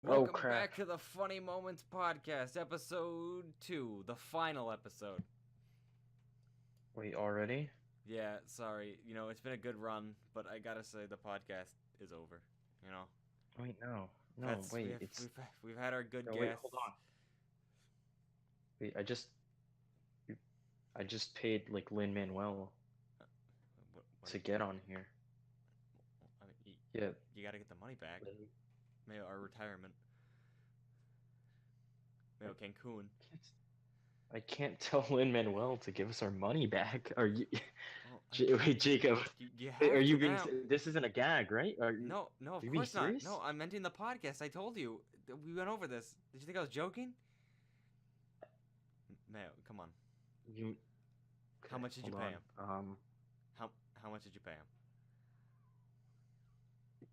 Oh Welcome crap. back to the Funny Moments Podcast, episode 2, the final episode. Wait, already? Yeah, sorry. It's been a good run, but I gotta say the podcast is over. You know, Wait, no. No, that's we wait, have it's we've had our good no wait, hold guests. on. Wait, I just paid like Lin-Manuel Uh, what to get on here. I mean, Yeah, you gotta get the money back. Lin- Maybe our retirement. I Maybe Cancun. can't I can't tell Lin-Manuel to give us our money back. Are you Well, I mean, Wait, Jacob, you wait, are have to you being now. this isn't a gag, right? Are No, no, of you being course not. No, serious? I'm ending the podcast. I told you we went over this. Did you think I was joking? Mayo, come on. You How Okay, much did you hold pay on. him? How much did you pay him?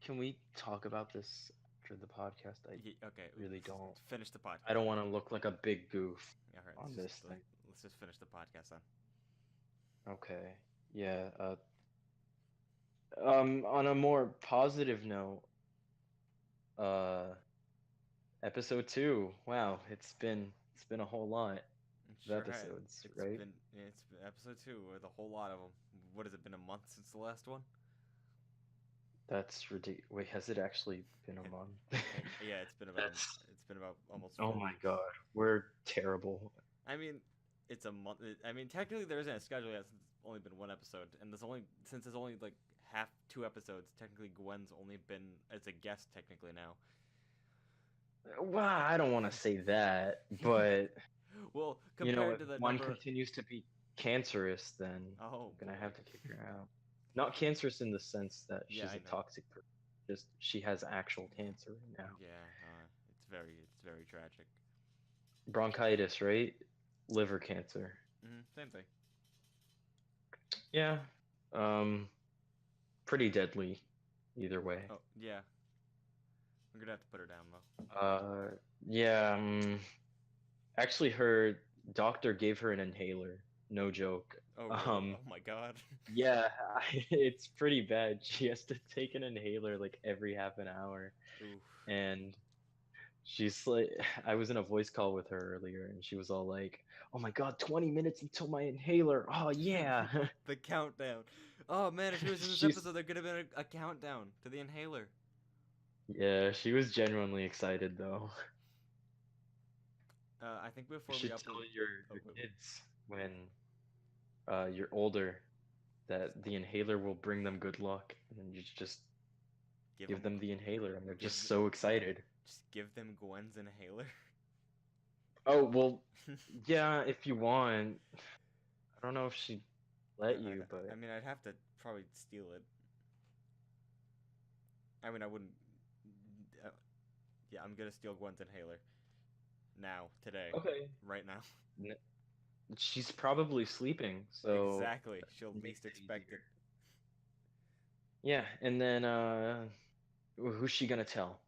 Can we talk about this after the podcast? I Okay, really don't. finish the I podcast. don't want to look like a big goof All right, on this thing. let's just finish the podcast then. Okay. Yeah. On a more positive note, uh, episode 2. Wow, it's been a whole lot It of sure has. episodes, right? It's been episode 2 with a whole lot of them. What has it been, a month since the last one? That's ridiculous. Wait, has it actually been a month? Yeah, That's it's been about almost Oh 4 my weeks. God, we're terrible. I mean, it's a month. I mean, technically there isn't a schedule yet since it's only been one episode, and there's only like half 2 episodes. Technically, Gwen's only been as a guest technically now. Well, I don't want to say that, but Well, if compared to the one number. continues to be cancerous, then Oh I'm gonna boy. have to kick her out. Not cancerous in the sense that Yeah, she's I a know. toxic person. Just she has actual cancer right now. Yeah, it's very tragic. Bronchitis, right? Liver cancer. Same thing. Yeah. Um, Pretty deadly either way. Oh yeah, I'm gonna have to put her down though. Yeah. Actually, her doctor gave her an inhaler. No joke. Oh really? Um, Oh my god. yeah, it's pretty bad. She has to take an inhaler like every half an hour, Oof. and she's like, I was in a voice call with her earlier, and she was all like, "Oh my God, 20 minutes until my inhaler. Oh yeah." The countdown. Oh man, if she was in this She's episode, there could have been a countdown to the inhaler. Yeah, she was genuinely excited though. I think You before we should upload. tell your Oh, your wait, kids when you're older that the inhaler will bring them good luck, and then you just give give them, them the inhaler, and they're give, just so excited. just give them Gwen's inhaler. Oh, well, yeah, if you want. I don't know if she'd let you, I but mean, I'd have to probably steal it. I mean, I wouldn't. Uh, yeah, I'm gonna steal Gwen's inhaler now, today, okay. right now. N- She's probably sleeping, so Exactly. She'll that makes least it expect it. easier. Yeah, and then who's she gonna tell?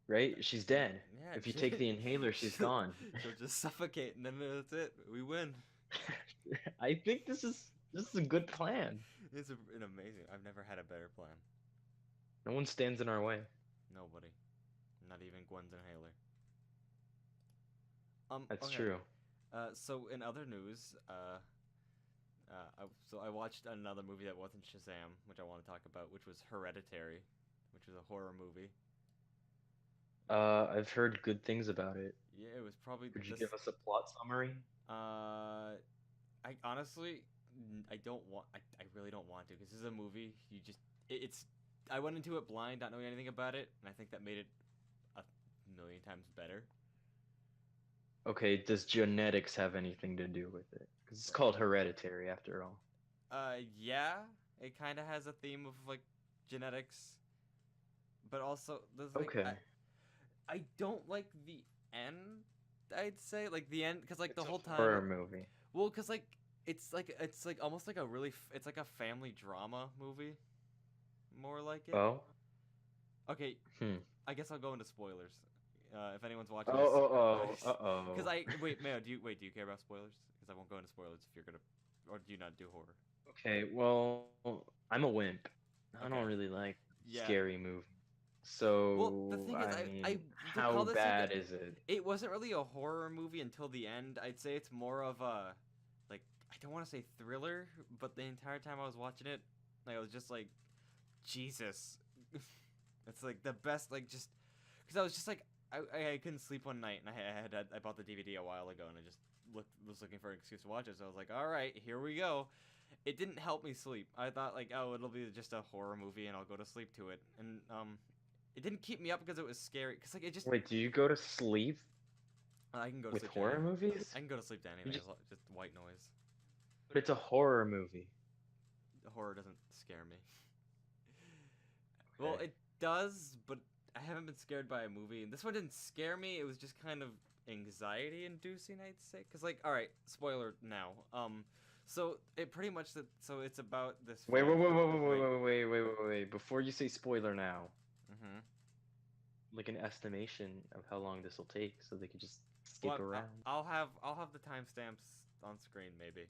Right? She's dead. Yeah, If you take the inhaler, she's she'll, gone. she'll just suffocate, and then that's it. We win. I think this is a good plan. It's an amazing. I've never had a better plan. No one stands in our way. Nobody, not even Gwen's inhaler. That's Okay. true. So in other news, I watched another movie that wasn't Shazam, which I want to talk about, which was Hereditary, which was a horror movie. I've heard good things about it. Yeah, it was probably Could you this. give us a plot summary? I honestly, I don't want. I really don't want to, because this is a movie. It's. I went into it blind, not knowing anything about it, and I think that made it a million times better. Okay, does genetics have anything to do with it? Because it's called Hereditary after all. Yeah, it kind of has a theme of like genetics, but also there's like Okay. I don't like the end. I'd say like the end, because like the It's a whole horror time. movie. Well, because like it's like almost like a really it's like a family drama movie, more like it. Oh? Okay, Hmm. I guess I'll go into spoilers. If anyone's Oh, watching this, oh, oh, because uh-oh. I wait, Mayo, do you care about spoilers? Because I won't go into spoilers if you're gonna, or do you not do horror? Okay, well, I'm a wimp. I don't Okay, really like yeah, scary movies. Well, the So, thing is, I I mean, to call how this like bad is it? it wasn't really a horror movie until the end. I'd say it's more of a like I don't want to say thriller, but the entire time I was watching it, like I was just like Jesus. It's like the best like just because I was just like I couldn't sleep one night and I bought the DVD a while ago and I just was looking for an excuse to watch it. So I was like, all right, here we go. It didn't help me sleep. I thought like, oh, it'll be just a horror movie and I'll go to sleep to it. And it didn't keep me up because it was scary. Cause like it just Wait, do you go to sleep I can go to with sleep to horror anything. movies? I can go to sleep to You anything. just, Just white noise. but it's a horror movie. Horror doesn't scare me. Well, Okay. it does, but I haven't been scared by a movie, and this one didn't scare me. It was just kind of anxiety-inducing, I'd say. Cause like, all right, spoiler now. So it pretty much so it's about this Wait, family. wait, wait, wait, wait, Wait. wait, wait, wait, wait, wait. Before you say spoiler now, Mm-hmm. like an estimation of how long this will take so they could just skip Well, around. I'll have the timestamps on screen maybe,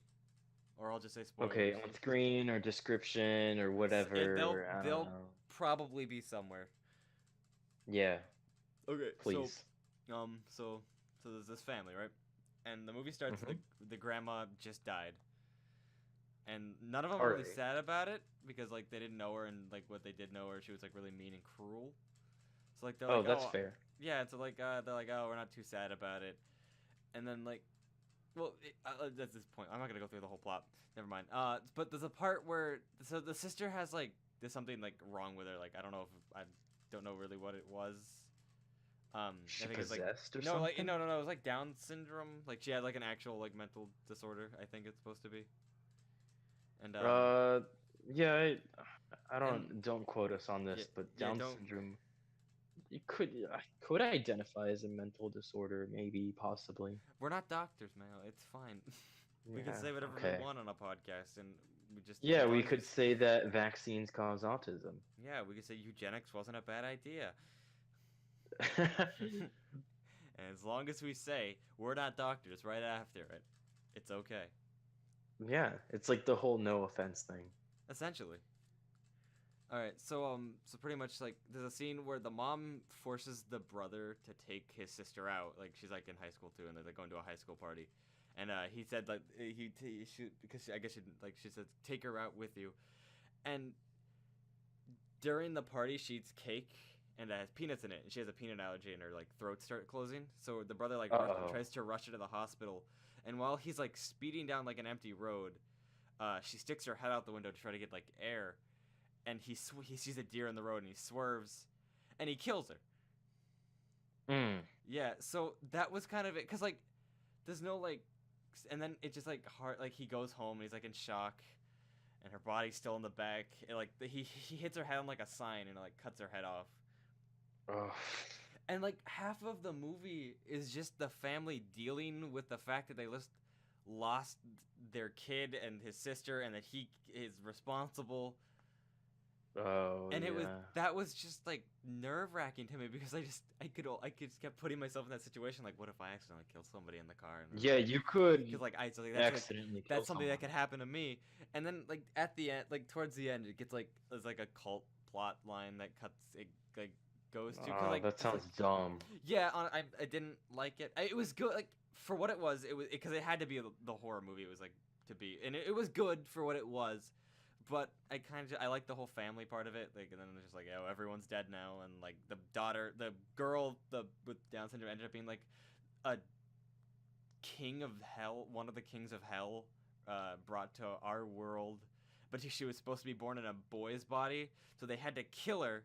or I'll just say Okay, spoilers. on screen or description or whatever. I don't They'll know. probably be somewhere. Yeah, Okay, please. so there's this family, right? And the movie starts. Mm-hmm. The grandma just died, and none of them All are really right. sad about it because like they didn't know her, and like what they did know her, she was like really mean and cruel. So like they're Oh, like, that's oh fair. yeah, so like they're like, oh, we're not too sad about it, and then like, well, that's this point. I'm not gonna go through the whole plot. Never mind. But there's a part where so the sister has like there's something like wrong with her. Like I don't know if I don't know really what it was. I She think it's like possessed or no, like something? no, it was like Down syndrome. Like she had like an actual like mental disorder. I think it's supposed to be. And Uh, yeah, I and don't quote us on yeah, this, but yeah, Down don't. syndrome you could identify as a mental disorder, maybe, possibly. We're not doctors, man. It's fine. We can Yeah, say whatever we okay. want on a podcast, and we just Yeah, as we long as we could say that vaccines cause autism. yeah, we could say eugenics wasn't a bad idea. And as long as we say we're not doctors right after it, it's okay. Yeah, it's like the whole no offense thing. Essentially. All right, so pretty much like there's a scene where the mom forces the brother to take his sister out. Like she's like in high school too, and they're like going to a high school party. And he said like he should because I guess she said take her out with you. And during the party, she eats cake and it has peanuts in it, and she has a peanut allergy, and her like throat start closing. So the brother like Uh-oh. tries to rush her to the hospital, and while he's like speeding down like an empty road, she sticks her head out the window to try to get like air, and he sees a deer in the road, and he swerves, and he kills her. Mm. Yeah, so that was kind of it, cause like there's no like, and then it just like hard like he goes home and he's like in shock, and her body's still in the back. And, like he hits her head on like a sign and it, like cuts her head off. Oh. And like half of the movie is just the family dealing with the fact that they lost their kid and his sister, and that he is responsible. Oh, And yeah. that was just like nerve wracking to me because I just kept putting myself in that situation. Like, what if I accidentally killed somebody in the car? And Yeah, you could because accidentally kill that's something someone. that could happen to me. And then like at the end, like towards the end, it gets like there's like a cult plot line that like goes to because Oh, like that it's like sounds dumb. yeah, I didn't like it. It was good like for what it was. It was because it had to be the horror movie. It was like to be, and it was good for what it was. But I like the whole family part of it. Like, and then it's just like, oh, everyone's dead now, and like the girl, with Down syndrome ended up being like a king of hell, one of the kings of hell, brought to our world. But she was supposed to be born in a boy's body, so they had to kill her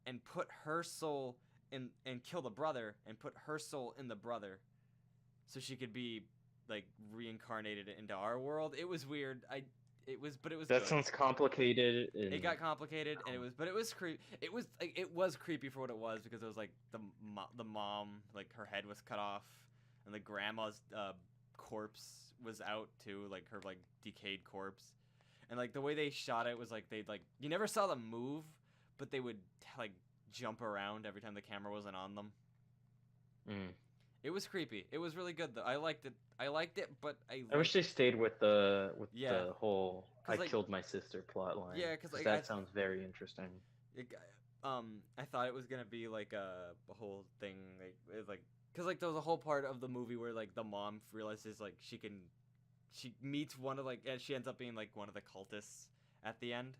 and put her soul in and kill the brother and put her soul in the brother, so she could be like reincarnated into our world. It was weird. But it was That good. sounds complicated It and got complicated, and it was creepy. It was creepy for what it was because it was like the mom, like her head was cut off, and the grandma's corpse was out too, like her like decayed corpse, and like the way they shot it was like they like you never saw them move, but they would like jump around every time the camera wasn't on them. mm. It was creepy. It was really good though. I liked it. But I wish they stayed with yeah, the whole cause I like killed my sister plot line yeah, cause because like that sounds very interesting. I thought it was gonna be like a whole thing, like because like there was a whole part of the movie where like the mom realizes like she meets one of like and she ends up being like one of the cultists at the end.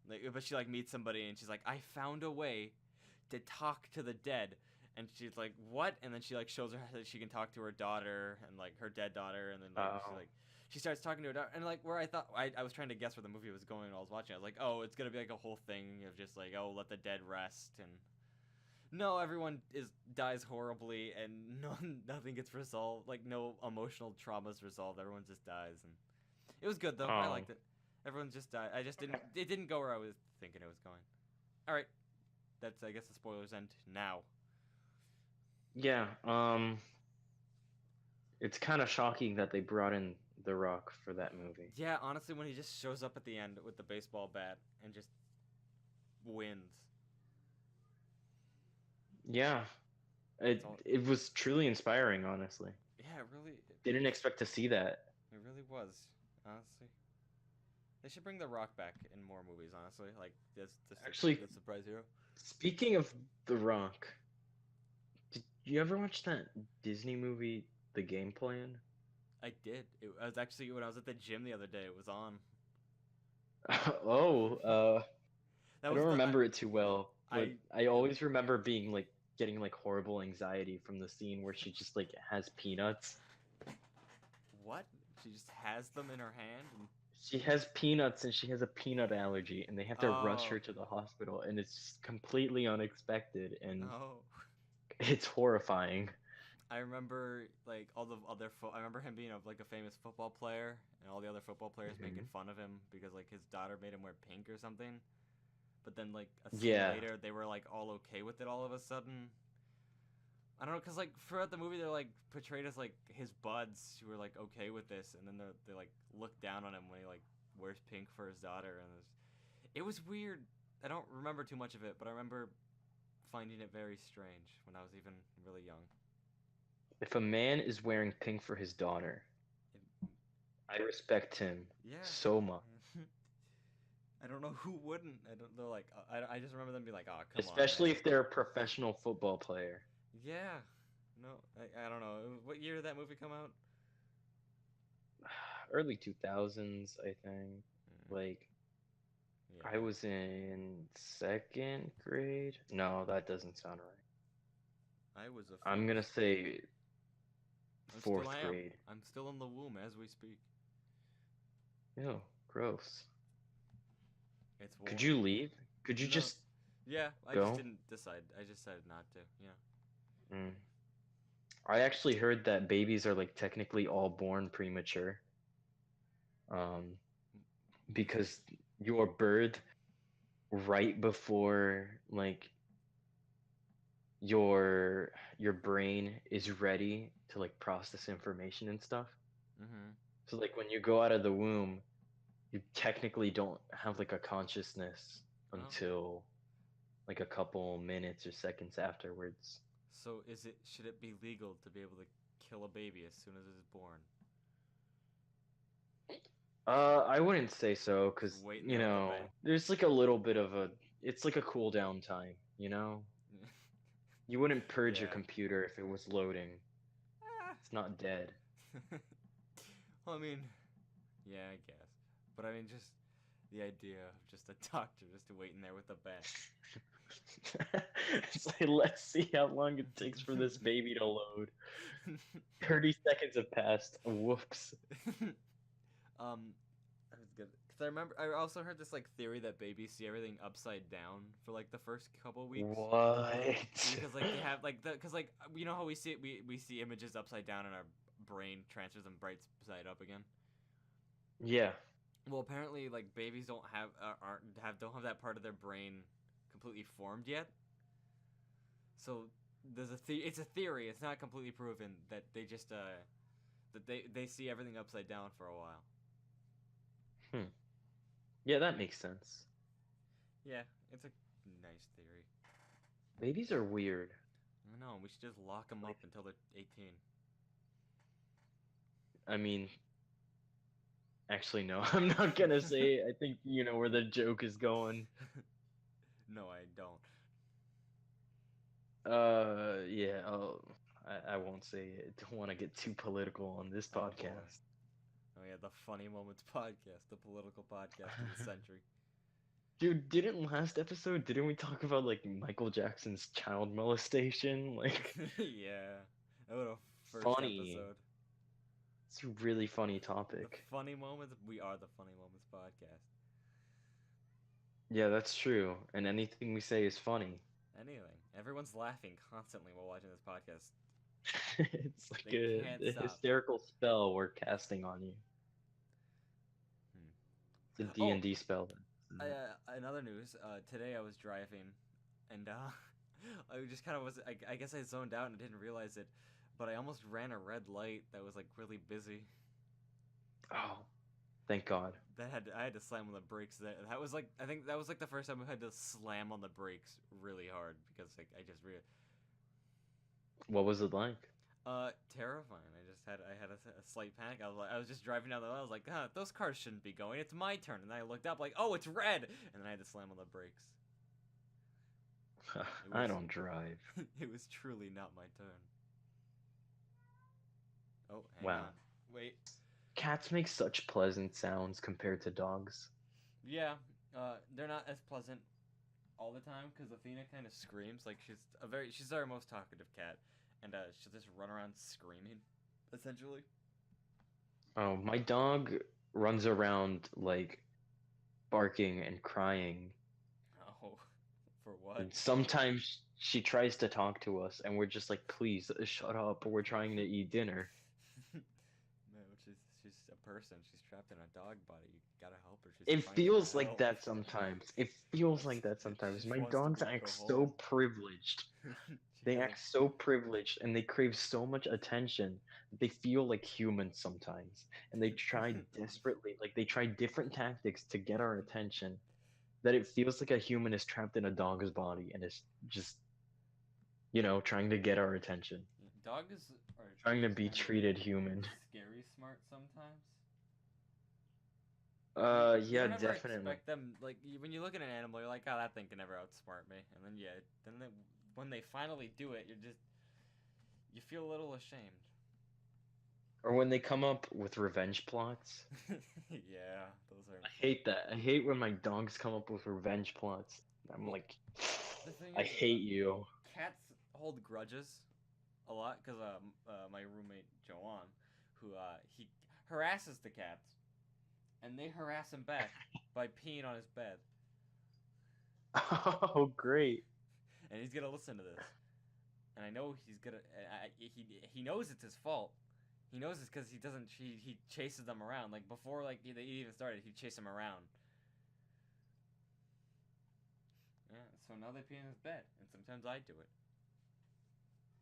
Like, but she like meets somebody and she's like, I found a way to talk to the dead, and she's like, what? And then she like shows her that she can talk to her daughter and like her dead daughter, and then like Oh. she starts talking to her daughter, and like where I thought I was trying to guess where the movie was going while I was watching. I was like, oh, it's gonna be like a whole thing of just like, oh, let the dead rest, and no, everyone dies horribly, and nothing gets resolved. Like no emotional trauma's resolved. Everyone just dies, and it was good though. I Oh. liked it. Everyone just died. I just didn't. It didn't go where I was thinking it was going. All right, that's I guess the spoilers end now. Yeah. It's kind of shocking that they brought in The Rock for that movie. Yeah, honestly, when he just shows up at the end with the baseball bat and just wins, Yeah. that's It all. it was truly inspiring, honestly. Yeah, it really, Didn't expect to see that. it really was. Honestly, they should bring The Rock back in more movies. Honestly, like Actually, the surprise hero. speaking of The Rock, did you ever watch that Disney movie, The Game Plan? I did. I was actually when I was at the gym the other day. It was on. Oh, That I was don't the remember it too well, but I I always remember being like getting like horrible anxiety from the scene where she just like has peanuts. what? She just has them in her hand and She has peanuts and she has a peanut allergy, and they have to rush oh her to the hospital, and it's just completely unexpected, and no. it's horrifying. I remember like all the other I remember him being like a famous football player and all the other football players making Mhm. fun of him because like his daughter made him wear pink or something. But then like a scene Yeah. later they were like all okay with it all of a sudden. I don't know cuz like throughout the movie they're like portrayed as like his buds who were like okay with this, and then they like look down on him when he like wears pink for his daughter, and it was weird. I don't remember too much of it, but I remember finding it very strange when I was even really young. If a man is wearing pink for his daughter, It, I respect him yeah. so much. I don't know who wouldn't. I don't. They're like. I just remember them being like, "Oh, come on, Especially man." if they're a professional football player. Yeah. No, I don't know. What year did that movie come out? Early 2000s, I think. Mm, Like, I yeah. was in second grade. No, that doesn't sound right. I was a I'm gonna fetus. say I still fourth am. grade. I'm still in the womb as we speak. Ew, gross. It's Could warm. you leave? Could you No. just Yeah. I just go? didn't decide. I just decided not to. Yeah. Mm. I actually heard that babies are like technically all born premature. Um, because your birth right before like your your brain is ready to like process information and stuff. Mhm. So like when you go out of the womb, you technically don't have like a consciousness Oh. until like a couple minutes or seconds afterwards. So should it be legal to be able to kill a baby as soon as it is born? I wouldn't say so, Just because waiting there with the bang. there's like a little bit of a, it's like a cool down time, you know? You wouldn't purge your Yeah. computer if it was loading. Ah. It's not dead. Well, I mean, yeah, I guess. But I mean, just the idea of just a doctor just waiting there with a bat. It's like, let's see how long it takes for this baby to load. 30 seconds have passed. Whoops. I was good because I remember I also heard this like theory that babies see everything upside down for like the first couple weeks What? because like they have like the because like you know how we see it we see images upside down and our brain transfers them right side up again. Yeah. Well, apparently, like babies don't have aren't have don't have that part of their brain completely formed yet. So there's it's a theory. It's not completely proven that they just that they see everything upside down for a while. Hmm. Yeah, that makes sense. Yeah, it's a nice theory. Babies are weird. I know. We should just lock them Like, up until they're 18. I mean, actually, no. I'm not gonna say it. I think you know where the joke is going. No, I don't. Yeah. I won't say it. Don't want to get too political on this Oh boy. podcast. Oh yeah, the Funny Moments podcast, the political podcast of the century. Dude, didn't last episode, didn't we talk about like Michael Jackson's child molestation? Like, Yeah, that was a first funny. episode. It's a really funny The topic. Funny Moments. We are the Funny Moments podcast. Yeah, that's true. And anything we say is funny. Anything. Everyone's laughing constantly while watching this podcast. It's like They can't a stop. hysterical spell we're casting on you. Hmm. It's a Oh, D&D spell. another news. Today I was driving, and I just kind of was. I guess I zoned out and didn't realize it, but I almost ran a red light that was like really busy. Oh, thank God. I had to slam on the brakes. That was like I think that was like the first time I had to slam on the brakes really hard because like I just What was it like? terrifying. I had a slight panic. I was just driving down the road. I was like, those cars shouldn't be going. It's my turn. And then I looked up like, oh, it's red. And then I had to slam on the brakes. I don't drive. It was truly not my turn. Oh, hang Wow. on. Wait. Cats make such pleasant sounds compared to dogs. Yeah. They're not as pleasant all the time because Athena kind of screams. Like she's our most talkative cat, and she'll just run around screaming, essentially. Oh, my dog runs around like barking and crying. Oh, for what? And sometimes she tries to talk to us, and we're just like, please shut up. We're trying to eat dinner. No, she's a person. She's trapped in a dog body. You gotta help her. She's It trying feels to like help. that sometimes. It feels like that She sometimes. just My wants to dogs go act so home. privileged. She They hasn't. act so privileged and they crave so much attention. They feel like humans sometimes. And they try desperately, like they try different tactics to get our attention. That it feels like a human is trapped in a dog's body and is just, trying to get our attention. Dogs are Trying to just be kind of treated human. scary smart sometimes. You Yeah, don't ever definitely. expect them like when you look at an animal, you're like, oh, that thing can never outsmart me, and then yeah, when they finally do it, you feel a little ashamed. Or when they come up with revenge plots. Yeah, those are. I hate that. I hate when my dogs come up with revenge plots. I'm Well, like, the thing I is, hate you. cats hold grudges a lot because my roommate Joanne, who he harasses the cats, and they harass him back by peeing on his bed, Oh, great. and he's gonna listen to this. And I know he's gonna. He knows it's his fault. He knows it's because he doesn't. He chases them around. Like before, like they even started, he'd chase them around. Yeah. So now they pee in his bed, and sometimes I do it.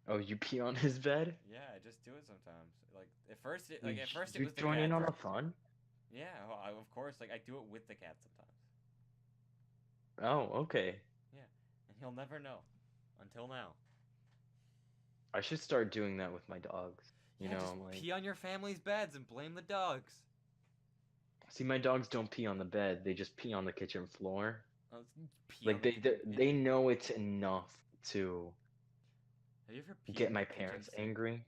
Oh, you pee on his bed? Yeah, I just do it sometimes. Like at first, You, it you was the join in cats. on the fun? Yeah, of course. Like I do it with the cat sometimes. Oh, okay. Yeah, and he'll never know, until now. I should start doing that with my dogs. Yeah, just I'm like, pee on your family's beds and blame the dogs. see, my dogs don't pee on the bed. They just pee on the kitchen floor. Pee on Like the kitchen. they know it's enough to Have you ever peed get in my the kitchen parents sink? angry.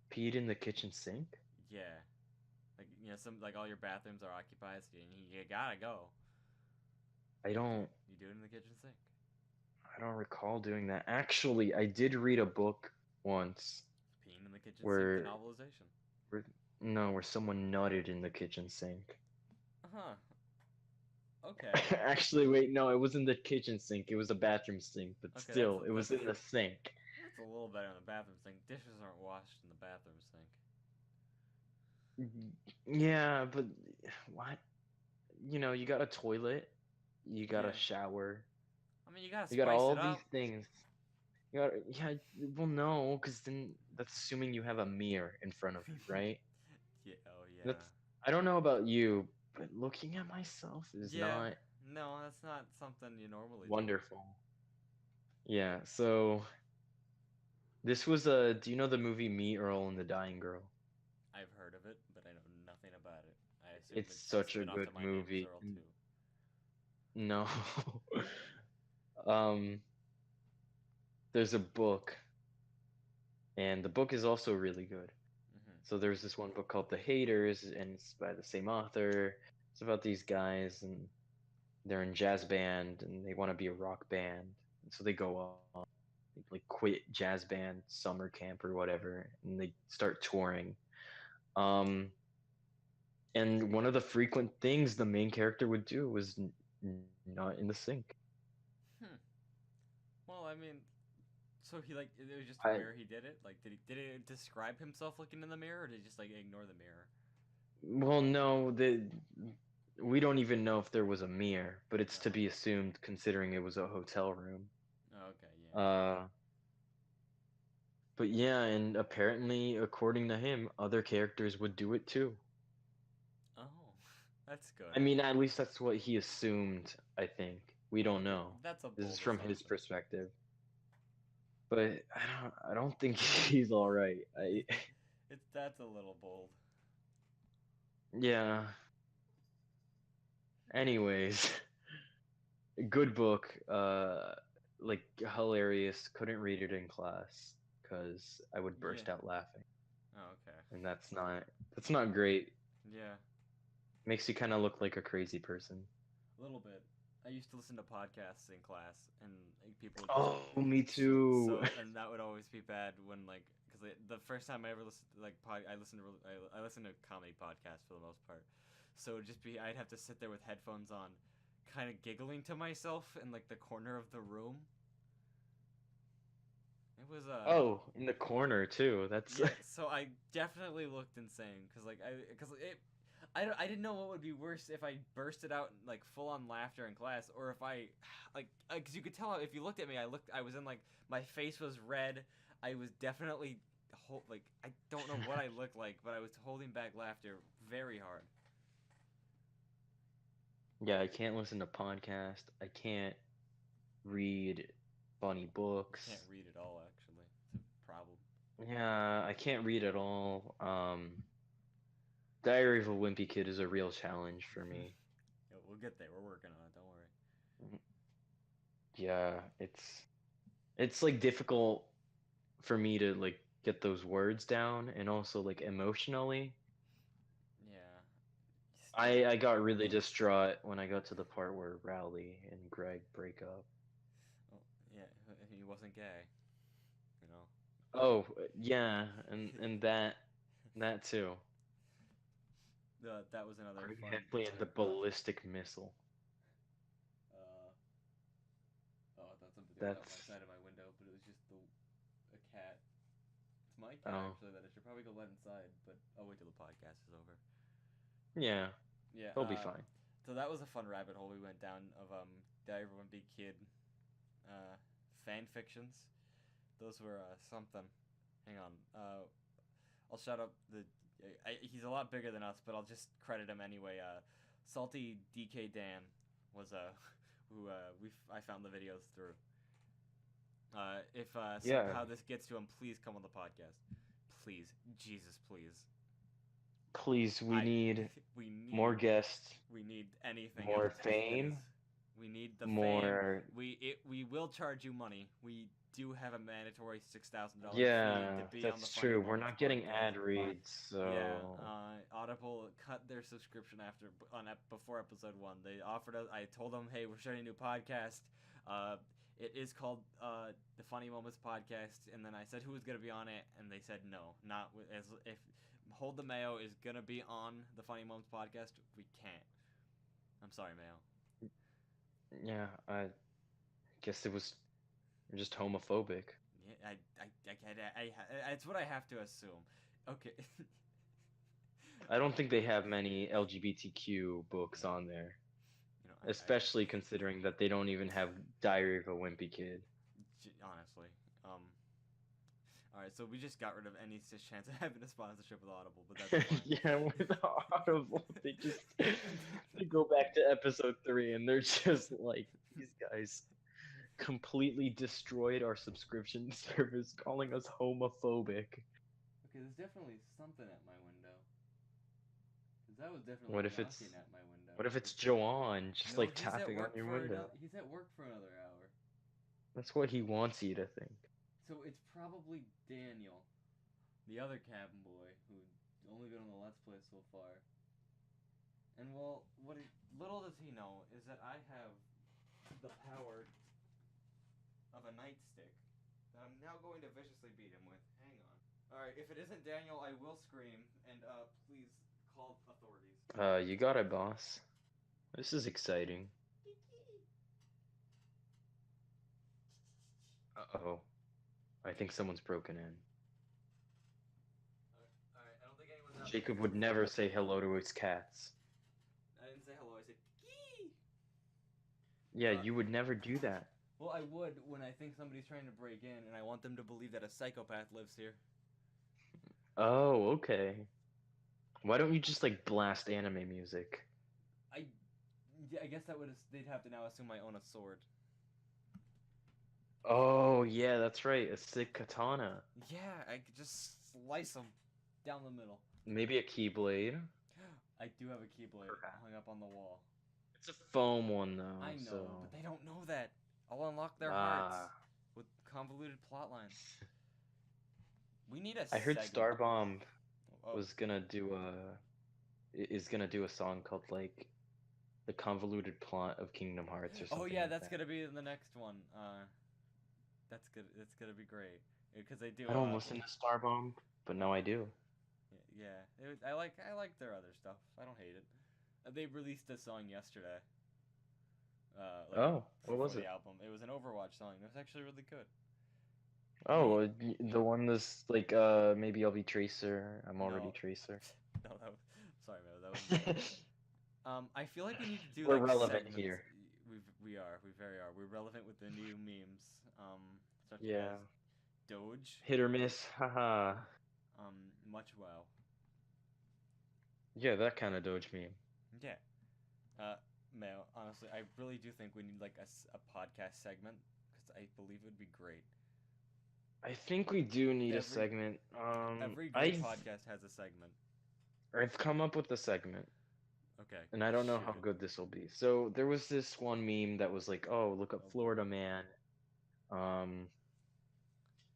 Peed in the kitchen sink? Yeah. Like some like all your bathrooms are occupied, so you gotta go. I don't You do it in the kitchen sink. I don't recall doing that. Actually, I did read a book once Peeing in the kitchen sink, the where, novelization. where no, where someone nutted in the kitchen sink. Huh. Okay. Actually, wait, no, it wasn't the kitchen sink. It was a bathroom sink, but Okay, still, it was in the sink. that's a little better in the bathroom sink. Dishes aren't washed in the bathroom sink. Yeah, but what? You got a toilet, you got a Yeah. shower, I mean, you gotta you got spice all it these up. things. Yeah, well, no, because then that's assuming you have a mirror in front of you, right? Yeah. Oh yeah. That's, I don't know about you, but looking at myself is Yeah. not No, that's not something you normally do. wonderful. Yeah, so this was do you know the movie Me, Earl, and the Dying Girl? I've heard of it, but I know nothing about it. I assume It's it's a such a spin-off good to My Name is movie. Earl too. No. um, there's a book, and the book is also really good. Hmm. So there's this one book called The Haters, and it's by the same author. It's about these guys, and they're in jazz band, and they want to be a rock band. And so they go on, like quit jazz band summer camp or whatever, and they start touring. Um, and one of the frequent things the main character would do was not in the sink. Hmm. Well, I mean, so he like it was just I where he did it. Like, did he describe himself looking in the mirror, or did he just like ignore the mirror? well, no, we don't even know if there was a mirror, but it's to Oh. be assumed considering it was a hotel room. Oh, okay. Yeah. Uh, but yeah, and apparently, according to him, other characters would do it too. Oh, that's good. I mean, at least that's what he assumed, I think. We don't Okay, know. that's a This is bold from his assumption. perspective. But I don't think he's all right. It's that's a little bold. Yeah. Anyways, good book. Like hilarious. Couldn't read it in class because I would Yeah. burst out laughing, Oh, okay. and that's not great. Yeah, Makes you kind of look like a crazy person. a little bit. I used to listen to podcasts in class, and like, people would just Oh, me too. and that would always be bad when like because the first time I ever listened to like I listened to I listened to comedy podcasts for the most part, so it'd just be I'd have to sit there with headphones on, kind of giggling to myself in like the corner of the room. It was Oh, in the corner too. That's yeah, so I definitely looked insane because I didn't know what would be worse if I bursted out in, like full on laughter in class or if I like because you could tell if you looked at me I was in like my face was red. I was definitely like I don't know what I looked like, but I was holding back laughter very hard. yeah. I can't listen to podcasts. I can't read funny You books. can't read at all actually. It's a problem. Yeah, I can't read at all. Diary of a Wimpy Kid is a real challenge for me. We'll get there. We're working on it. Don't worry. Mm, yeah, it's like difficult for me to like get those words down and also like emotionally. Yeah. I got really distraught when I got to the part where Rowley and Greg break up. Well, yeah. He wasn't gay. You know. Oh, yeah, and that too. That was another Greg fun. Heffley and the ballistic missile. Uh, oh, I thought somebody was out my That's side of my window, but it was just a cat. It's my cat oh actually that I should probably go let inside, but I'll wait till the podcast is over. yeah, Yeah. he'll be fine. So that was a fun rabbit hole we went down of Diary of a Big Kid, uh, fan fictions. Those were something. Hang on. I'll shout out he's a lot bigger than us, but I'll just credit him anyway. Salty DK Dan was who I found the videos through. If Yeah, somehow this gets to him, please come on the podcast. Please, Jesus, please. please, we I need we need more guests, we need anything more as it is. fame, We need the fame. more. We will charge you money. We do have a mandatory $6,000 fee Yeah, to be on the that's Funny true. We're Moments not getting podcast. ad reads, Yeah, so Audible cut their subscription before episode 1. They offered us. I told them, hey, we're starting a new podcast. Uh, it is called the Funny Moments podcast, and then I said who was gonna be on it, and they said no, not as if Hold the Mayo is gonna be on the Funny Moments podcast. We can't. I'm sorry, Mayo. yeah, I guess it was just homophobic. Yeah, it's what I have to assume. Okay. I don't think they have many LGBTQ books Yeah, on there, you know, especially considering that they don't even have Diary of a Wimpy Kid. honestly, all right. So we just got rid of any chance of having a sponsorship with Audible, but that's fine. Yeah, with Audible, they go back to episode 3 and they're just like these guys completely destroyed our subscription service, calling us homophobic. Okay, there's definitely something at my window. Because that was definitely What if it's knocking at my window. what if it's Joanne just No, like tapping on your window? He's at work for another hour. That's what he wants you to think. So it's probably Daniel, the other cabin boy who's only been on the Let's Play so far. And well, little does he know is that I have the power of a nightstick that I'm now going to viciously beat him with. Hang on. Alright, if it isn't Daniel, I will scream, and please call authorities. You got it, boss. This is exciting. Uh-oh. I think someone's broken in. Alright, I don't think anyone's out Jacob there. would never say hello to his cats. I didn't say hello, I said kee! Yeah, you would never do that. Well, I would when I think somebody's trying to break in and I want them to believe that a psychopath lives here. Oh, okay. Why don't you just like blast anime music? I guess they'd have to now assume I own a sword. Oh, yeah, that's right. A sick katana. Yeah, I could just slice them down the middle. Maybe a keyblade. I do have a keyblade hung up on the wall. It's a foam one though. I know, so... but they don't know that. I'll unlock their hearts with convoluted plot lines. We need a I heard segment. Starbomb was gonna do is gonna do a song called like the convoluted plot of Kingdom Hearts or something. Oh yeah, like that's that. gonna be in the next one. That's good. It's gonna be great because they do. I don't listen to Starbomb, but now I do. Yeah, I like their other stuff. I don't hate it. They released a song yesterday. Oh, what was the it? album. It was an Overwatch song. It was actually really good. Oh, the one that's like maybe I'll be Tracer. I'm already Tracer. No, sorry, man. That was. I feel like we need to do We're like relevant segments. here. We very are. We're relevant with the new memes. Such Yeah. as Doge. Hit or miss, haha. Much wow. Yeah, that kind of Doge meme. Yeah. Mayo, honestly, I really do think we need like a podcast segment because I believe it would be great. I think we do need a segment. Every great podcast has a segment. I've come up with a segment. Okay. And I don't know how good this will be. So there was this one meme that was like, "Oh, look up Florida Man,"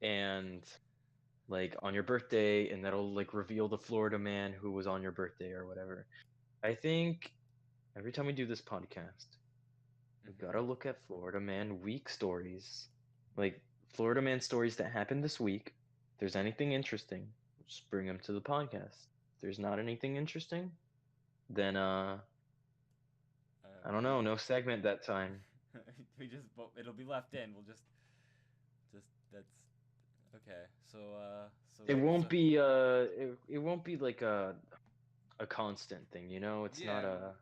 and like on your birthday, and that'll like reveal the Florida Man who was on your birthday or whatever. I think every time we do this podcast, we gotta look at Florida Man week stories, like Florida Man stories that happened this week. If there's anything interesting, just bring them to the podcast. If there's not anything interesting, then I don't know, no segment that time. It'll be left in. We'll just that's okay. So it won't be it won't be like a constant thing, you know? It's not a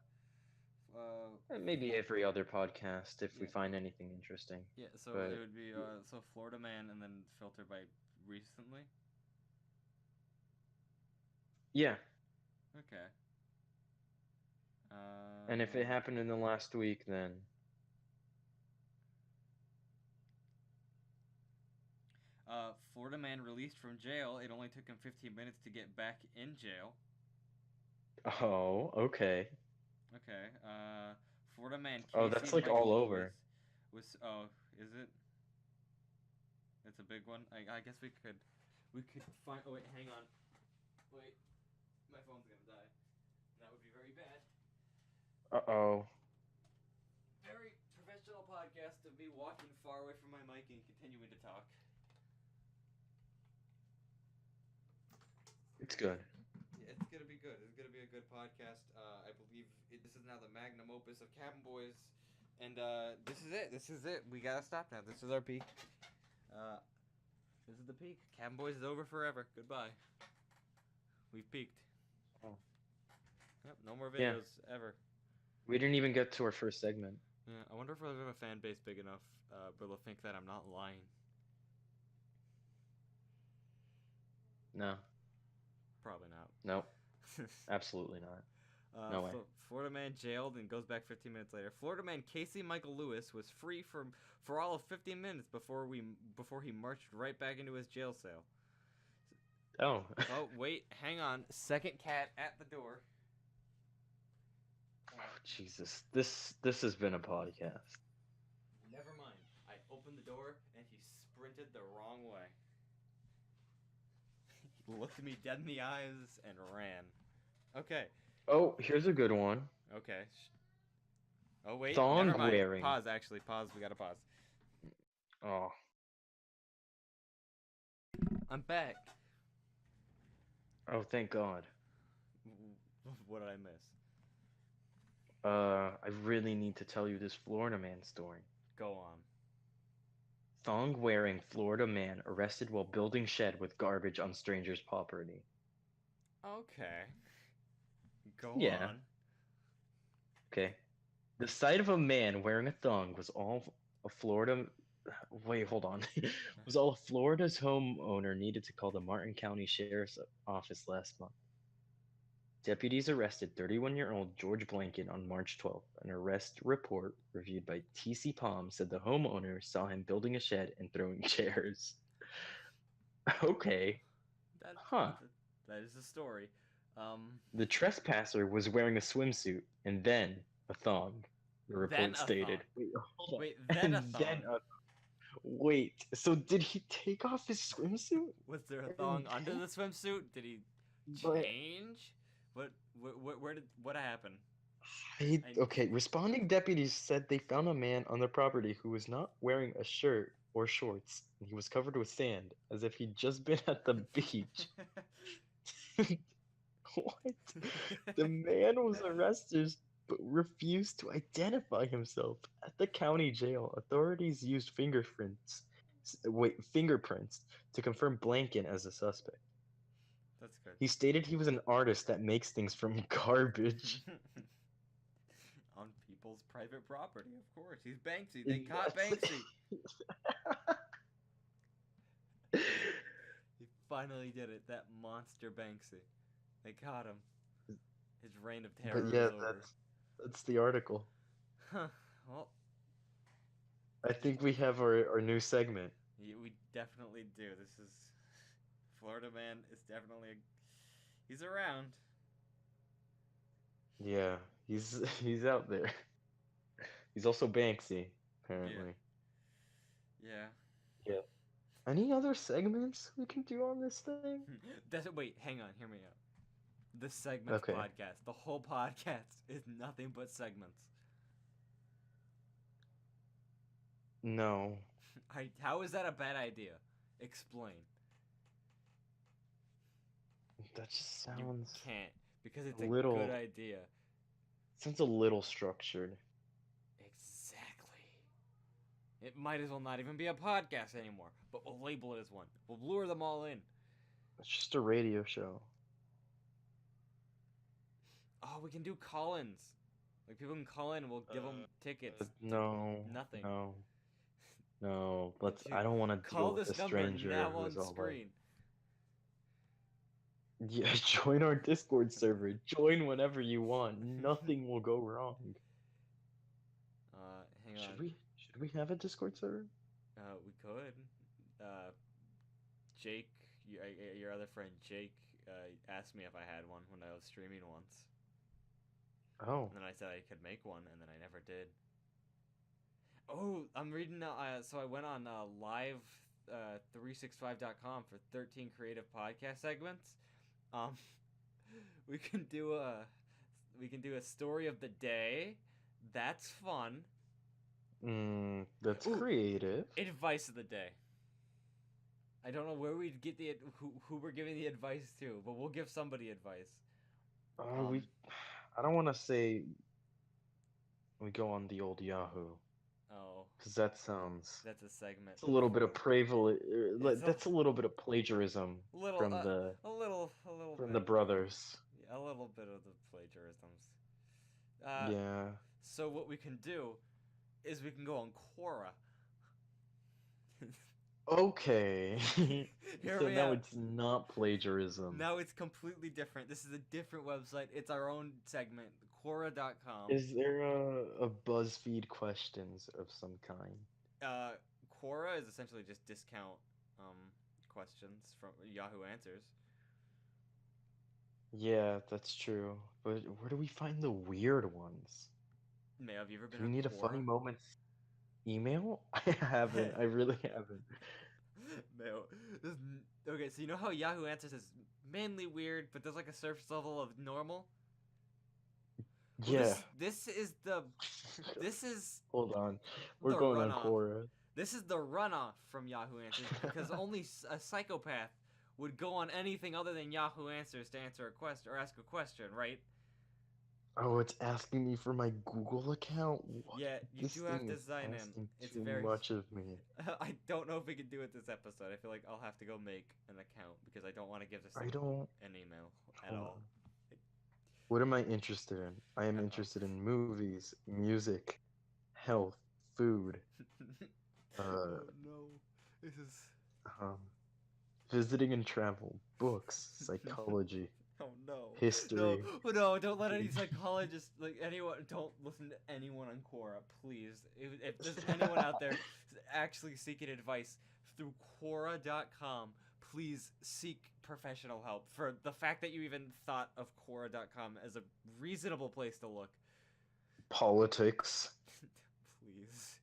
maybe every other podcast if we find anything interesting. Yeah, so but, it would be so Florida Man and then filtered by recently? Yeah. Okay. And if it happened in the last week, then Florida Man released from jail. It only took him 15 minutes to get back in jail. Oh, okay. Okay. Florida Man. Oh, that's like all over. Is it? It's a big one. I guess we could find. Oh wait, hang on. Wait, my phone's gonna die. That would be very bad. Uh-oh. Very professional podcast of me walking far away from my mic and continuing to talk. It's good. Yeah, it's gonna be good. It's gonna be a good podcast. I believe this is now the magnum opus of Cabin Boys, and this is it. This is it. We gotta stop now. This is our peak. This is the peak. Cabin Boys is over forever. Goodbye. We've peaked. Oh. Yep. No more videos ever. We didn't even get to our first segment. Yeah. I wonder if we have a fan base big enough, but they'll think that I'm not lying. No. Probably not. Nope. Absolutely not. No way. Florida Man jailed and goes back 15 minutes later. Florida Man Casey Michael Lewis was free for all of 15 minutes before he marched right back into his jail cell. Oh. Oh wait, hang on. Second cat at the door. Jesus, this has been a podcast. Never mind. I opened the door and he sprinted the wrong way. He looked me dead in the eyes and ran. Okay. Oh, here's a good one. Okay. Oh wait, Thong never mind. wearing. Pause. Actually, pause. We gotta pause. Oh, I'm back. oh, thank God. What did I miss? I really need to tell you this Florida man story. Go on. Thong wearing Florida man arrested while building shed with garbage on stranger's property. Okay. Go Yeah. on. Okay. The sight of a man wearing a thong was all a Florida. Wait, hold on. Was all Florida's homeowner needed to call the Martin County Sheriff's Office last month. Deputies arrested 31-year-old George Blanket on March 12th. An arrest report reviewed by TC Palm said the homeowner saw him building a shed and throwing chairs. Okay. That Huh. that is the story. The trespasser was wearing a swimsuit and then a thong, the Then report a stated. thong. Wait, hold on. Wait, then a And thong. then a Wait, so did he take off his swimsuit? Was there a And thong under then- the swimsuit? Did he But change? What happened? okay, responding deputies said they found a man on the property who was not wearing a shirt or shorts, and he was covered with sand, as if he'd just been at the beach. What? The man was arrested but refused to identify himself. At the county jail, authorities used fingerprints to confirm Blanken as a suspect. That's good. He stated he was an artist that makes things from garbage. On people's private property, of course. He's Banksy. They caught That's- Banksy. He finally did it. That monster Banksy. They caught him. His reign of terror But yeah, is over. that's the article. Huh. Well, I think we have our new segment. we definitely do. This is Florida man is definitely he's around. Yeah, he's out there. He's also Banksy, apparently. Yeah. Yeah. Any other segments we can do on this thing? Wait, hang on, hear me out. The segments Okay. podcast. The whole podcast is nothing but segments. No. How is that a bad idea? Explain. That just You sounds can't because it's a a little- good idea. sounds a little structured. Exactly. It might as well not even be a podcast anymore, but we'll label it as one. We'll lure them all in. It's just a radio show. Oh, we can do call-ins. Like people can call in and we'll give them tickets. No. Nothing. No. No. Let's. Okay, I don't want to Call deal with this a number stranger now who's on all like, screen. yeah, join our Discord server. Join whenever you want. Nothing will go wrong. Hang on. Should we have a Discord server? We could. Jake, your other friend Jake, asked me if I had one when I was streaming once. Oh. And then I said I could make one, and then I never did. Oh, I'm reading now. So I went on live365.com for 13 creative podcast segments. We can do a story of the day. That's fun. That's Ooh. creative. Advice of the day. I don't know where we'd get who we're giving the advice to, but we'll give somebody advice. I don't want to say we go on the old Yahoo, Oh, because that sounds. that's a segment. It's a little bit of that's a little bit of plagiarism Little, from a little from bit. the brothers. A little bit of the plagiarisms. Yeah. So what we can do is we can go on Quora. Okay. Hear So me now out. it's not plagiarism. Now it's completely different. This is a different website. It's our own segment, Quora.com. Is there a BuzzFeed questions of some kind? Quora is essentially just discount, questions from Yahoo Answers. Yeah, that's true. But where do we find the weird ones? Mayo, have you ever been Do we on need a funny Quora? moments email? I haven't. I really haven't. Mayo, okay, so you know how Yahoo Answers is mainly weird, but there's like a surface level of normal. Well, Yeah. this is Hold on. We're the going on runoff. Quora. This is the runoff from Yahoo Answers because only a psychopath would go on anything other than Yahoo Answers to answer a question or ask a question, right? Oh, it's asking me for my Google account? What? Yeah, you This do have thing to is sign in. asking It's too very. much of me. I don't know if we can do it this episode. I feel like I'll have to go make an account because I don't want to give this I thing don't. an email at Hold all. on. What am I interested in? I am Uh interested in movies, music, health, food, uh, oh no, this is. um, visiting and travel, books, psychology, Oh no, no, history. oh, no! Don't let any psychologists, like anyone, don't listen to anyone on Quora, please. If there's anyone out there actually seeking advice through Quora.com, please seek professional help. For the fact that you even thought of Quora.com as a reasonable place to look, Politics, please.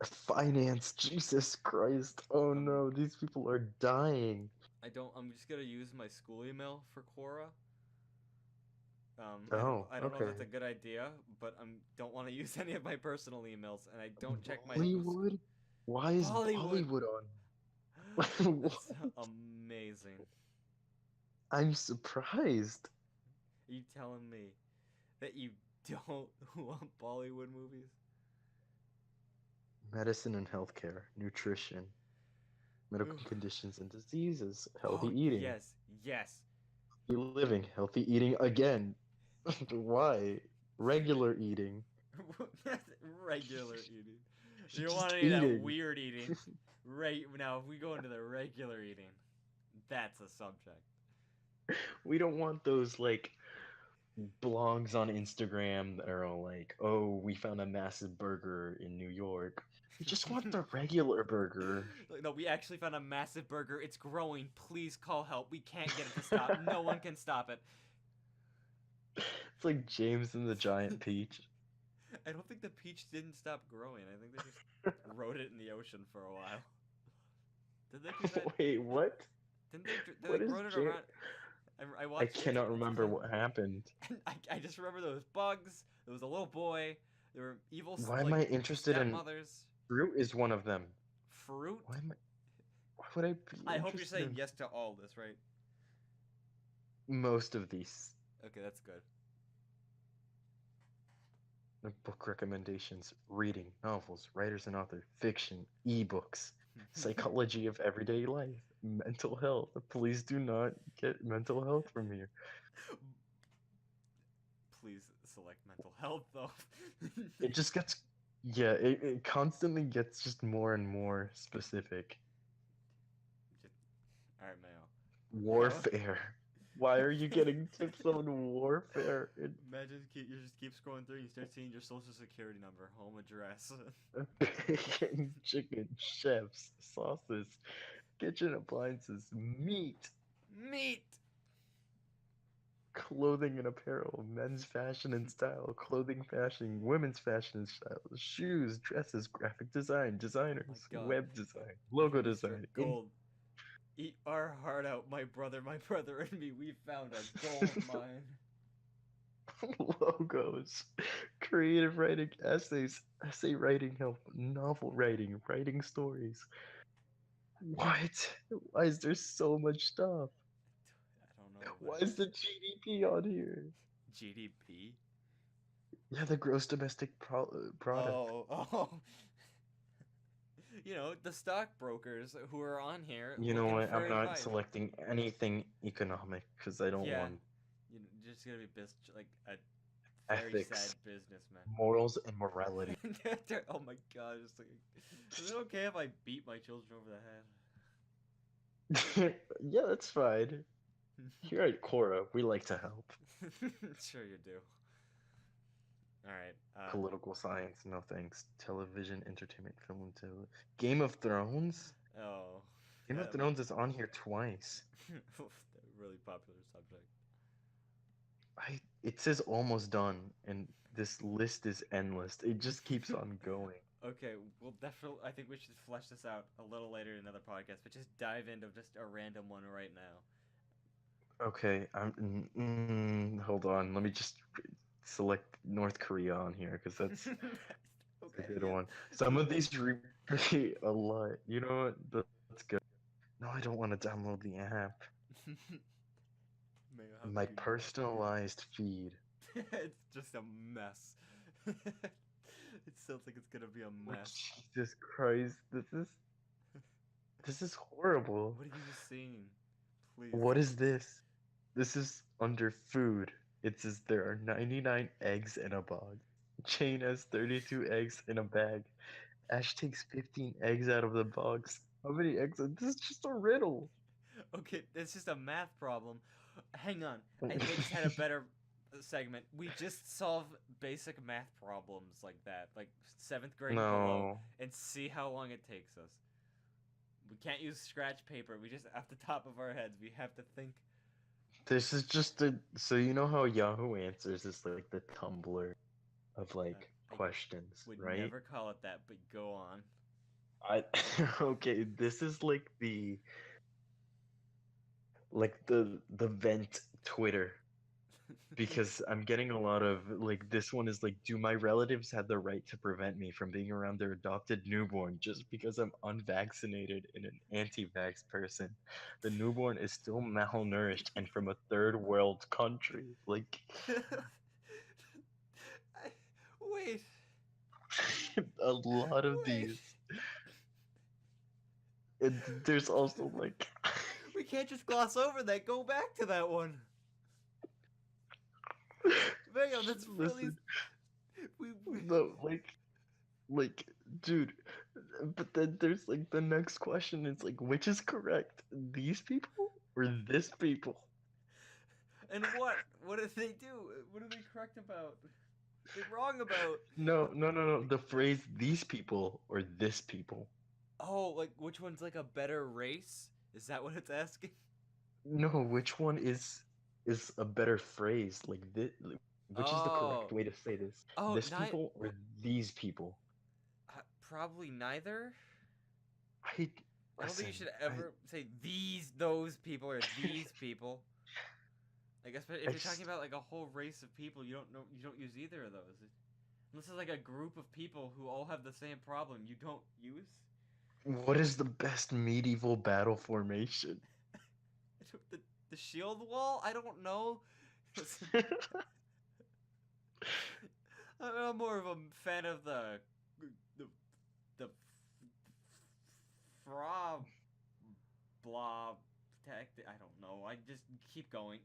finance, Jesus Christ. Oh Um, no, these people are dying. I don't. I'm just gonna use my school email for Quora. Oh, I don't know if okay. that's a good idea, but I don't want to use any of my personal emails, and I don't check my school's Bollywood? Why is Bollywood. Bollywood on? That's What? amazing. I'm surprised. Are you telling me that you don't want Bollywood movies? Medicine and healthcare, nutrition, medical Oof. conditions and diseases, healthy Oh eating, yes, yes. healthy living, healthy eating again. Why? Regular eating. Regular eating. You don't want Just any of that eating. weird eating. Right now, if we go into the regular eating, that's a subject. We don't want those like blogs on Instagram that are all like, "Oh, we found a massive burger in New York." We just want the regular burger. Like, no, we actually found a massive burger. It's growing. Please call help. We can't get it to stop. No one can stop it. It's like James and the Giant Peach. I don't think the peach didn't stop growing. I think they just wrote it in the ocean for a while. Did they do that? Wait, what? Didn't they? They What like is wrote it James? around. I I watched cannot remember what happened. and I just remember there was bugs. There was a little boy. There were evil Why am like I interested in stepmothers. fruit? Is one of them. Fruit. Why am I? Why would I be I hope you're interested saying in yes to all this, right? most of these Okay, that's good. book recommendations? Reading, novels, writers and authors, fiction, ebooks, psychology of everyday life, mental health. Please do not get mental health from here. Please select mental health though. It just gets, yeah, it constantly gets just more and more specific. All right, Mayo. Mayo. Warfare. Why are you getting tips on warfare? Imagine you just keep scrolling through and you start seeing your social security number, home address. Bacon, chicken, chefs, sauces, kitchen appliances, meat, Meat. clothing and apparel, men's fashion and style, clothing fashion, women's fashion and style, shoes, dresses, graphic design, My designers, God, web design, logo Mr. design, Gold, eat our heart out, my brother, and me. We found a gold mine. logos, creative writing, essays, essay writing help, novel writing, writing stories. What? Why is there so much stuff? I don't know, but Why is the GDP on here? GDP. Yeah, the gross domestic product. Oh, oh. You know, the stockbrokers who are on here You know looking what? for I'm not advice. selecting anything economic because I don't Yeah, want you're just gonna be like a very sad ethics, businessman. morals, and morality. Oh my God! Just like, is it okay if I beat my children over Yeah, that's fine. the Here at Cora, we like to help. head? Sure you do. All right. Political science, no thanks. Television, entertainment, film, and Game of Thrones? Oh, Game of that Thrones is on here twice. really popular subject. It says almost done, and this list is endless. It just keeps on going. Okay, we'll definitely. I think we should flesh this out a little later in another podcast, but just dive into just a random one right now. Okay, hold on. Let me just select North Korea on here because that's a Okay, good yeah. one. Some of these repeat a lot. You know what? Let's go. No, I don't want to download the app. Man, how My could you do personalized feed. that? It's just a mess. It sounds like it's gonna be a Like mess. Jesus Christ, this is horrible. What have you just seen? Please. What is this? This is under food. It says there are 99 eggs in a box. Jane has 32 eggs in a bag. Ash takes 15 eggs out of the box. How many eggs? This is just a riddle. Okay, it's just a math problem. Hang on. I think I just had a better segment. We just solve basic math problems like that, like 7th grade and below, No. and see how long it takes us. We can't use scratch paper. We just, off the top of our heads, we have to think. This is just a. So, you know how Yahoo Answers is like the Tumblr of like I questions, would right? never call it that, but go on. I okay, this is like the vent Twitter because I'm getting a lot of like this one is like, do my relatives have the right to prevent me from being around their adopted newborn just because I'm unvaccinated and an anti-vax person? The newborn is still malnourished and from a third world country. Like I, wait, a lot of wait. these. And there's also like We can't just gloss over that. Go back to that one. Mayo, that's really. listen, We no, like dude, but then there's like the next question is like which is correct, these people or this people? and what? What did they do? What are they correct about? They wrong about? No, the phrase these people or this people. Oh, like which one's like a better race? Is that what it's asking? No, which one is a better phrase, like this, which is the correct Oh, way to say this, oh, this not people or these people? probably neither. I I don't think you listen, should ever say these, those people, or these people. I guess, but if I you're talking just about like a whole race of people, you don't know, you don't use either of those. Unless it's like a group of people who all have the same problem, you don't use. what is the best medieval battle formation? the the shield wall. I don't know. I'm more of a fan of the the fra blob tactic. I don't know. I just keep going.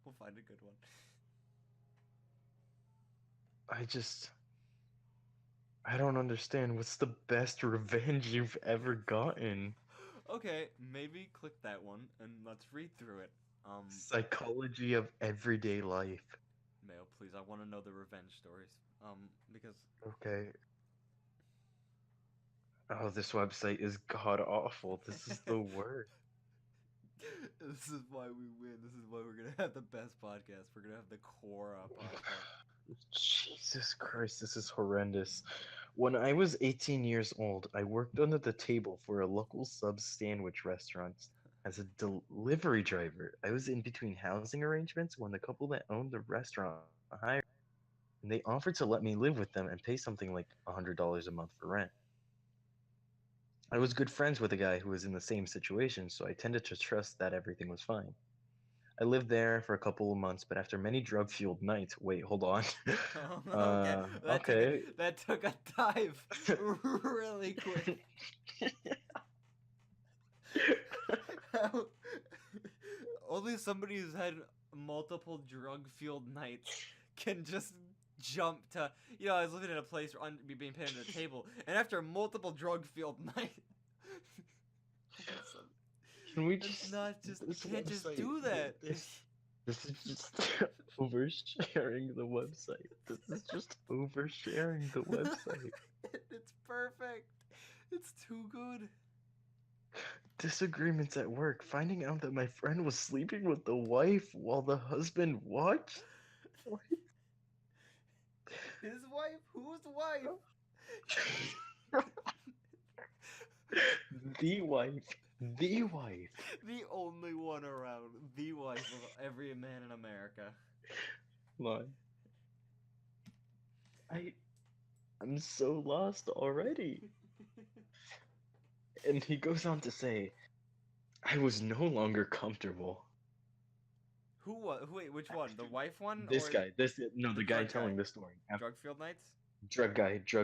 We'll find a good one. I just I don't understand. What's the best revenge you've ever gotten? Okay, maybe click that one and let's read through it. Psychology of everyday life. Mail, please. I want to know the revenge stories. Because Okay. Oh, this website is god awful. This is the worst. this is why we win. This is why we're gonna have the best podcast. We're gonna have the Quora podcast. Jesus Christ, this is horrendous. When I was 18 years old, I worked under the table for a local sub sandwich restaurant as a delivery driver. I was in between housing arrangements when the couple that owned the restaurant hired, and they offered to let me live with them and pay something like $100 a month for rent. I was good friends with a guy who was in the same situation, so I tended to trust that everything was fine. I lived there for a couple of months, but after many drug-fueled nights, wait, hold on. Okay, Okay. that took a dive really quick. Only somebody who's had multiple drug-fueled nights can just jump to. I was living in a place where being paid under the table, and after multiple drug-fueled nights, Can we it's just not just. You this can't just website? do that. This is just oversharing the website. This is just oversharing the website. It's perfect. It's too good. disagreements at work, finding out that my friend was sleeping with the wife while the husband watched. What? His wife? Whose wife? The wife. The wife. The only one around. The wife of every man in America. Line. I'm so lost already. And he goes on to say, I was no longer comfortable. Wait, which one? The wife one? This or guy, the guy drug telling guy? the story. Drug field nights? Drug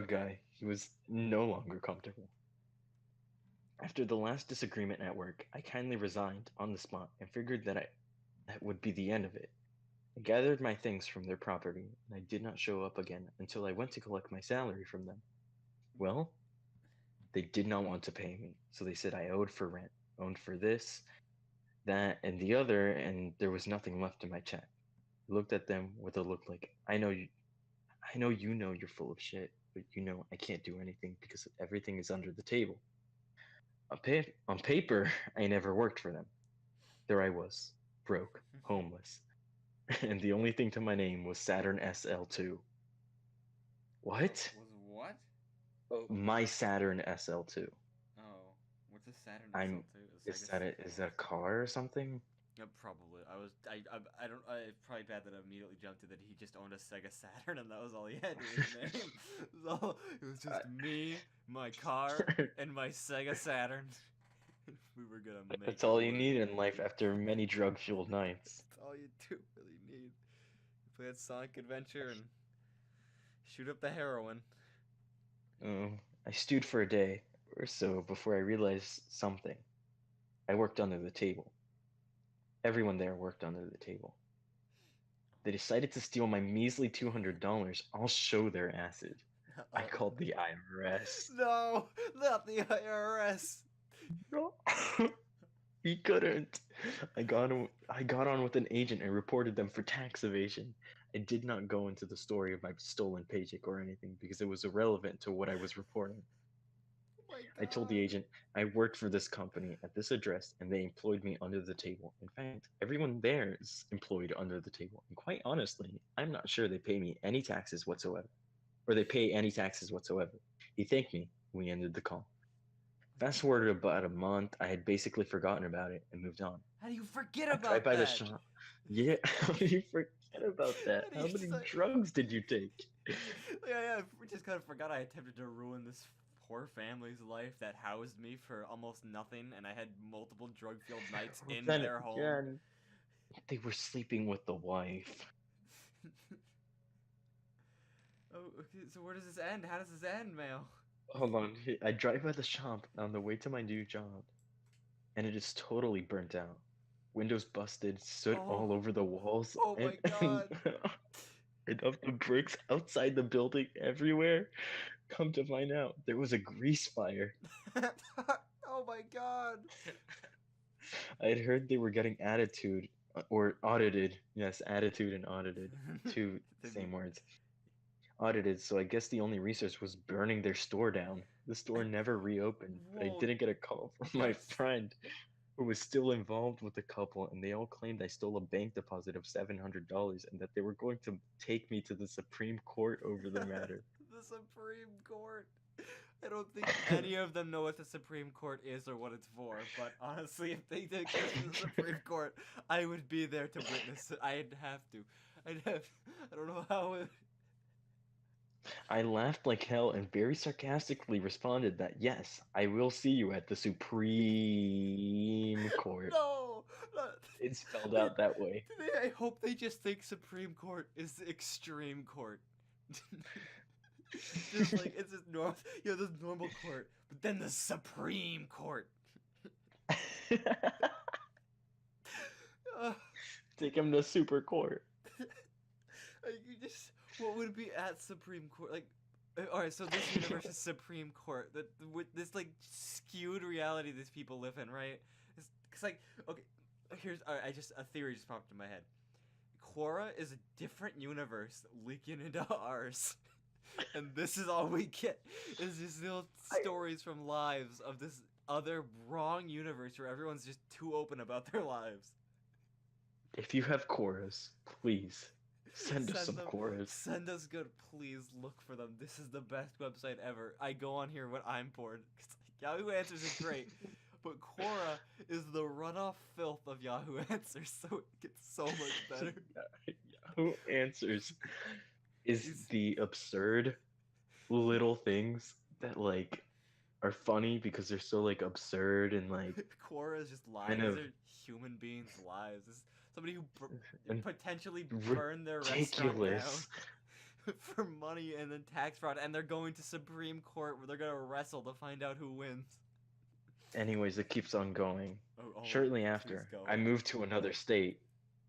guy. He was no longer comfortable. After the last disagreement at work, I kindly resigned on the spot and figured that would be the end of it. I gathered my things from their property, and I did not show up again until I went to collect my salary from them. Well, they did not want to pay me, so they said I owed for rent, owed for this, that, and the other, and there was nothing left in my check. I looked at them with a look like, I know you know you're full of shit, but you know I can't do anything because everything is under the table. On paper, I never worked for them. There I was, broke, homeless, and the only thing to my name was Saturn SL2. What? Was what? My Saturn SL2. Oh, what's a Saturn I'm. SL2? Is that a car or something? Yeah, probably. I don't. It's probably bad that I immediately jumped to that he just owned a Sega Saturn and that was all he had to his name. So it was just me, my car, and my Sega Saturn. We were gonna make. That's all you need in life after many drug-fueled nights. That's all you do really need. You play that Sonic Adventure and shoot up the heroin. Oh, I stewed for a day or so before I realized something. I worked under the table. Everyone there worked under the table. They decided to steal my measly $200. I'll show their acid. I called the IRS. No, not the IRS. No. He couldn't. I got on with an agent and reported them for tax evasion. I did not go into the story of my stolen paycheck or anything because it was irrelevant to what I was reporting. Oh my I told the God. agent I worked for this company at this address and they employed me under the table. In fact, everyone there is employed under the table. And quite honestly, I'm not sure they pay me any taxes whatsoever. Or they pay any taxes whatsoever. He thanked me. We ended the call. Fast forward about a month, I had basically forgotten about it and moved on. How do you forget I about drive by that? the shop. Yeah, how do you forget about that? How How do you many say- drugs did you take? Yeah, I just kind of forgot I attempted to ruin this poor family's life that housed me for almost nothing, and I had multiple drug-fueled nights in Then their home. again, they were sleeping with the wife. Oh, okay, so where does this end? How does this end, Mail? Hold on. I drive by the shop on the way to my new job, and it is totally burnt out. Windows busted, soot all over the walls, Oh my God. and of the bricks outside the building everywhere. Come to find out, there was a grease fire. Oh my God. I had heard they were getting attitude or audited. Yes, attitude and audited. Two same words. Audited, so I guess the only resource was burning their store down. The store never reopened, but I Whoa, didn't get a call from my that's- friend who was still involved with the couple, and they all claimed I stole a bank deposit of $700 and that they were going to take me to the Supreme Court over the matter. The Supreme Court. I don't think any of them know what the Supreme Court is or what it's for, but honestly, if they did go to the Supreme Court, I would be there to witness it. I'd have to. I don't know how it... I laughed like hell and very sarcastically responded that yes, I will see you at the Supreme Court. No! It's spelled out that way. I hope they just think Supreme Court is the extreme court. Just like, it's just normal, this normal court, but then the Supreme Court. Take him to Super Court. What would be at Supreme Court? Like, alright, so this universe is Supreme Court. With this, like, skewed reality these people live in, right? It's like, okay, alright, a theory just popped in my head. Quora is a different universe leaking into ours. And this is all we get, is just little stories from lives of other wrong universe where everyone's just too open about their lives. If you have Quoras, please send us some them. Quoras. Send us good. Please look for them. This is the best website ever. I go on here when I'm bored. Yahoo Answers is great, but Quora is the runoff filth of Yahoo Answers, so it gets so much better. Yahoo Answers is the absurd little things that like are funny because they're so like absurd and like Quora is just lies. kind of These are human beings' lives. This is somebody who and potentially burned their restaurant down for money and then tax fraud, and they're going to Supreme Court where they're gonna wrestle to find out who wins. Anyways, it keeps on going. Oh, Shortly please after, go I on. moved to another state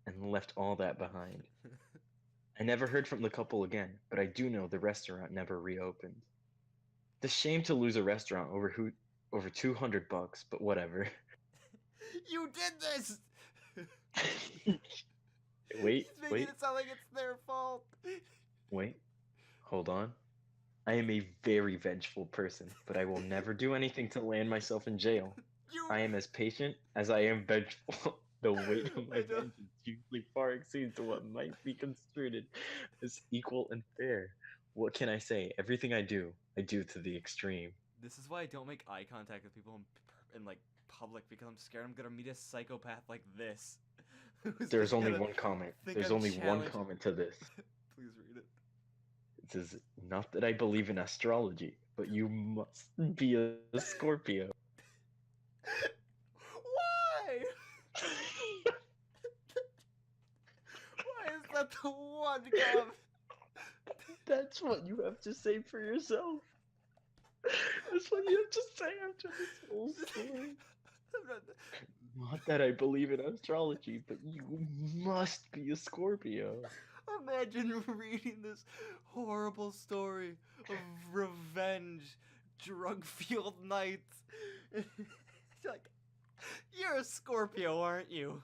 and left all that behind. I never heard from the couple again, but I do know the restaurant never reopened. It's a shame to lose a restaurant over $200, but whatever. You did this! Wait, He's making it sound like it's their fault. wait, hold on. I am a very vengeful person, but I will never do anything to land myself in jail. I am as patient as I am vengeful. The weight of my vengeance usually far exceeds what might be construed as equal and fair. What can I say? Everything I do to the extreme. This is why I don't make eye contact with people in like public, because I'm scared I'm gonna meet a psychopath like this. There's only one comment. There's only one comment to this. Please read it. It says, not that I believe in astrology, but you must be a Scorpio. Why? Why is that the one comment? That's what you have to say for yourself. That's what you have to say after this whole story. Not that I believe in astrology, but you must be a Scorpio. Imagine reading this horrible story of revenge, drug-fueled nights. Like, you're a Scorpio, aren't you?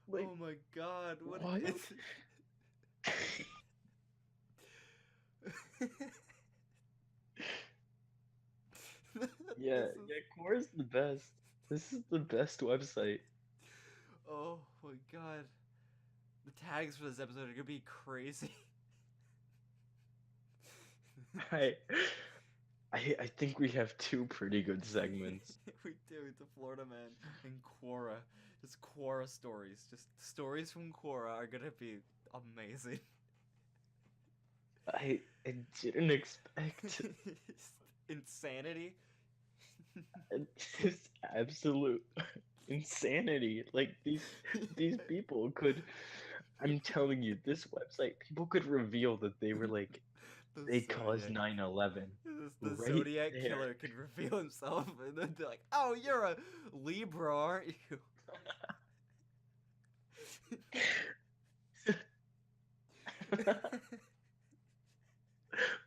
Like, oh my god, what? Is yeah, Quora's the best. This is the best website. Oh my god. The tags for this episode are gonna be crazy. I think we have two pretty good segments. We do. The Florida Man and Quora. Just Quora stories. Just stories from Quora are gonna be amazing. I didn't expect Insanity. this absolute insanity. Like these people could. I'm telling you, this website, people could reveal that they were like they caused 9/11. The right Zodiac there. Killer could reveal himself, and then they're like, "Oh, you're a Libra, aren't you?"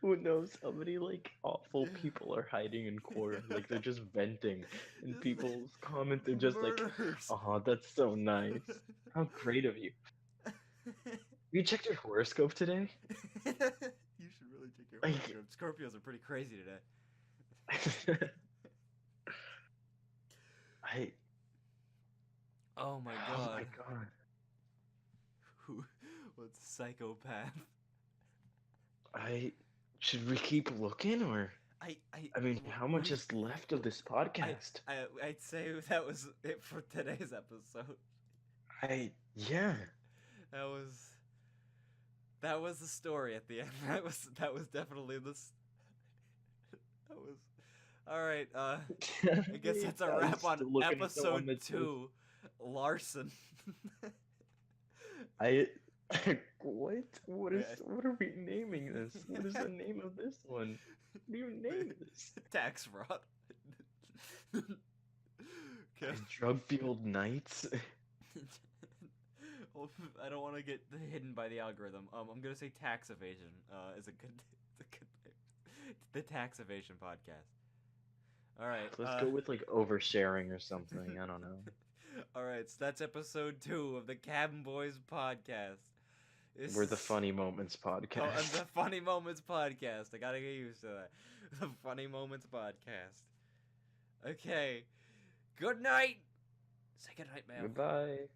Who knows how many like awful people are hiding in Quora? Like they're just venting, and people's comments are just like, "Oh, that's so nice. How great of you." You checked your horoscope today? You should really check your horoscope. Scorpios are pretty crazy today. Oh my god. Oh my god. What's psychopath? Should we keep looking, or I mean, how much is left of this podcast? I'd say that was it for today's episode. Yeah. That was the story at the end. That was definitely this. That was all right. I guess that's a wrap on episode 2. Larson. What are we naming this? What is the name of this one? What do you name this? Tax fraud. Okay. Drug-fueled nights. Well, I don't want to get hidden by the algorithm. I'm gonna say tax evasion. Is a good name. The tax evasion podcast. All right. Let's go with like oversharing or something. I don't know. All right, so that's episode 2 of the Cabin Boys podcast. We're the Funny Moments podcast. Oh, and the Funny Moments podcast. I gotta get used to that. The Funny Moments podcast. Okay. Good night. Say good night, ma'am. Goodbye.